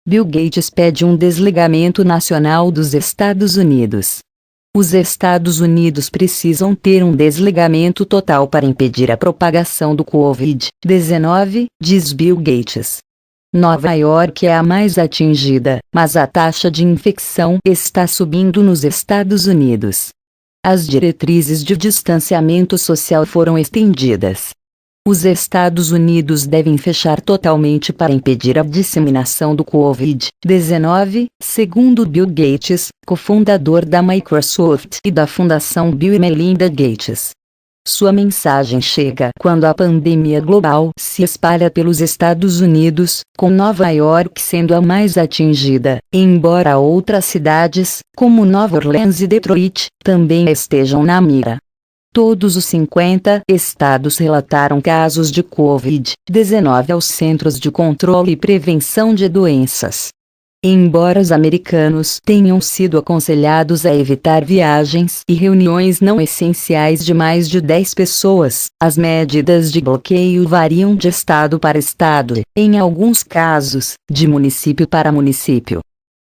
Bill Gates pede um desligamento nacional dos Estados Unidos. Os Estados Unidos precisam ter um desligamento total para impedir a propagação do Covid-19, diz Bill Gates. Nova York é a mais atingida, mas a taxa de infecção está subindo nos Estados Unidos. As diretrizes de distanciamento social foram estendidas. Os Estados Unidos devem fechar totalmente para impedir a disseminação do Covid-19, segundo Bill Gates, cofundador da Microsoft e da Fundação Bill e Melinda Gates. Sua mensagem chega quando a pandemia global se espalha pelos Estados Unidos, com Nova York sendo a mais atingida, embora outras cidades, como Nova Orleans e Detroit, também estejam na mira. Todos os 50 estados relataram casos de Covid-19 aos Centros de Controle e Prevenção de Doenças. Embora os americanos tenham sido aconselhados a evitar viagens e reuniões não essenciais de mais de 10 pessoas, as medidas de bloqueio variam de estado para estado, em alguns casos, de município para município.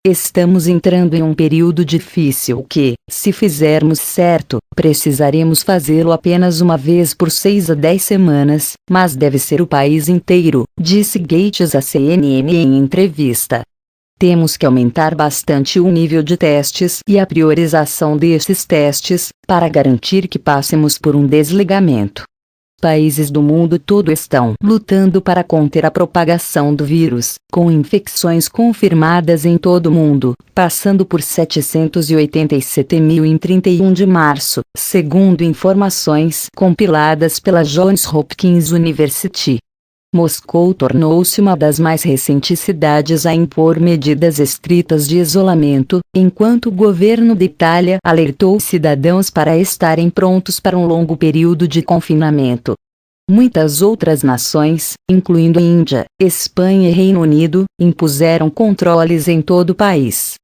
Estamos entrando em um período difícil que, se fizermos certo, precisaremos fazê-lo apenas uma vez por 6 a 10 semanas, mas deve ser o país inteiro, disse Gates à CNN em entrevista. Temos que aumentar bastante o nível de testes e a priorização desses testes, para garantir que passemos por um desligamento. Países do mundo todo estão lutando para conter a propagação do vírus, com infecções confirmadas em todo o mundo, passando por 787 mil em 31 de março, segundo informações compiladas pela Johns Hopkins University. Moscou tornou-se uma das mais recentes cidades a impor medidas estritas de isolamento, enquanto o governo da Itália alertou os cidadãos para estarem prontos para um longo período de confinamento. Muitas outras nações, incluindo a Índia, Espanha e Reino Unido, impuseram controles em todo o país.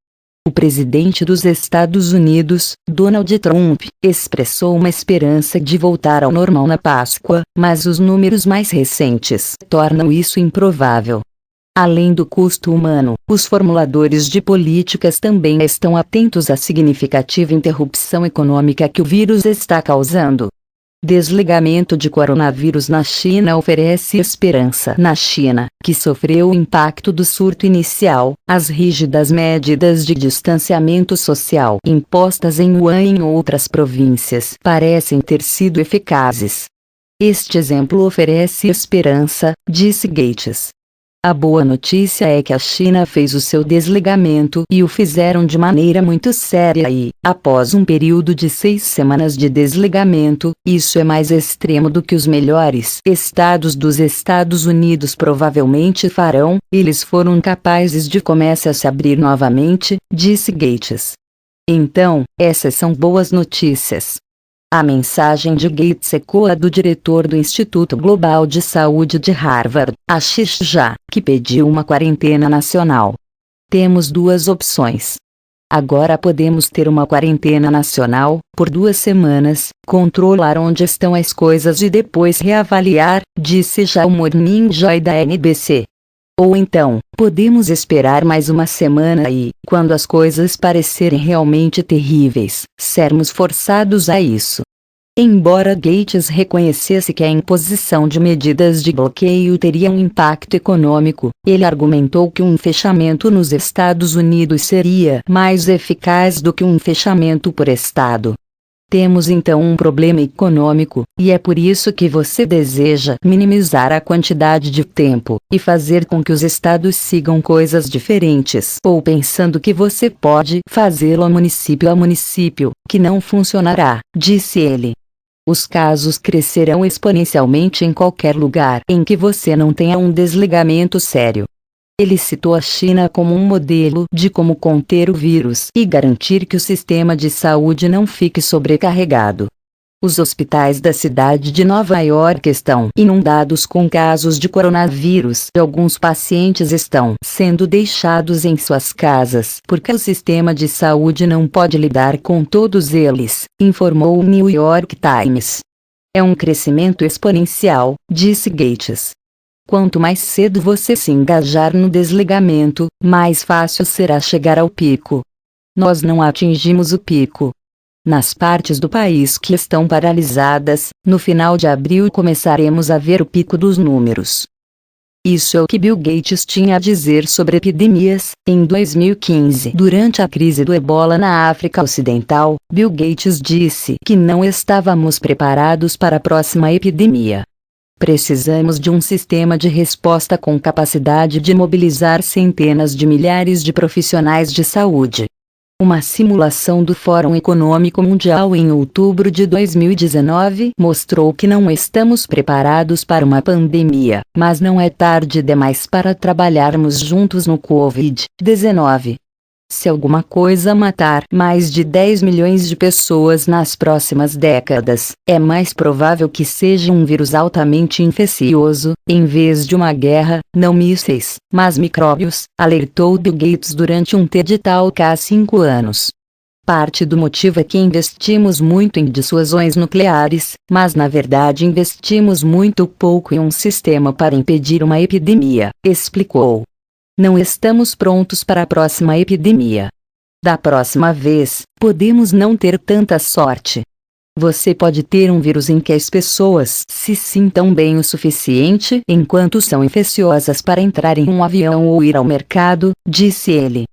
O presidente dos Estados Unidos, Donald Trump, expressou uma esperança de voltar ao normal na Páscoa, mas os números mais recentes tornam isso improvável. Além do custo humano, os formuladores de políticas também estão atentos à significativa interrupção econômica que o vírus está causando. Desligamento de coronavírus na China oferece esperança. Na China, que sofreu o impacto do surto inicial, as rígidas medidas de distanciamento social impostas em Wuhan e em outras províncias parecem ter sido eficazes. Este exemplo oferece esperança, disse Gates. A boa notícia é que a China fez o seu desligamento e o fizeram de maneira muito séria e, após um período de 6 semanas de desligamento, isso é mais extremo do que os melhores estados dos Estados Unidos provavelmente farão, eles foram capazes de começar a se abrir novamente, disse Gates. Então, essas são boas notícias. A mensagem de Gates ecoa a do diretor do Instituto Global de Saúde de Harvard, Ashish Jha, que pediu uma quarentena nacional. Temos duas opções. Agora podemos ter uma quarentena nacional, por 2 semanas, controlar onde estão as coisas e depois reavaliar, disse Jha ao Morning Joy da NBC. Ou então, podemos esperar mais uma semana e, quando as coisas parecerem realmente terríveis, sermos forçados a isso. Embora Gates reconhecesse que a imposição de medidas de bloqueio teria um impacto econômico, ele argumentou que um fechamento nos Estados Unidos seria mais eficaz do que um fechamento por estado. Temos então um problema econômico, e é por isso que você deseja minimizar a quantidade de tempo, e fazer com que os estados sigam coisas diferentes, ou pensando que você pode fazê-lo a município, que não funcionará, disse ele. Os casos crescerão exponencialmente em qualquer lugar em que você não tenha um desligamento sério. Ele citou a China como um modelo de como conter o vírus e garantir que o sistema de saúde não fique sobrecarregado. Os hospitais da cidade de Nova York estão inundados com casos de coronavírus e alguns pacientes estão sendo deixados em suas casas porque o sistema de saúde não pode lidar com todos eles, informou o New York Times. É um crescimento exponencial, disse Gates. Quanto mais cedo você se engajar no desligamento, mais fácil será chegar ao pico. Nós não atingimos o pico. Nas partes do país que estão paralisadas, no final de abril começaremos a ver o pico dos números. Isso é o que Bill Gates tinha a dizer sobre epidemias. Em 2015, durante a crise do Ebola na África Ocidental, Bill Gates disse que não estávamos preparados para a próxima epidemia. Precisamos de um sistema de resposta com capacidade de mobilizar centenas de milhares de profissionais de saúde. Uma simulação do Fórum Econômico Mundial em outubro de 2019 mostrou que não estamos preparados para uma pandemia, mas não é tarde demais para trabalharmos juntos no Covid-19. Se alguma coisa matar mais de 10 milhões de pessoas nas próximas décadas, é mais provável que seja um vírus altamente infeccioso, em vez de uma guerra, não mísseis, mas micróbios, alertou Bill Gates durante um TED Talk há 5 anos. Parte do motivo é que investimos muito em dissuasões nucleares, mas na verdade investimos muito pouco em um sistema para impedir uma epidemia, explicou. Não estamos prontos para a próxima epidemia. Da próxima vez, podemos não ter tanta sorte. Você pode ter um vírus em que as pessoas se sintam bem o suficiente enquanto são infecciosas para entrar em um avião ou ir ao mercado, disse ele.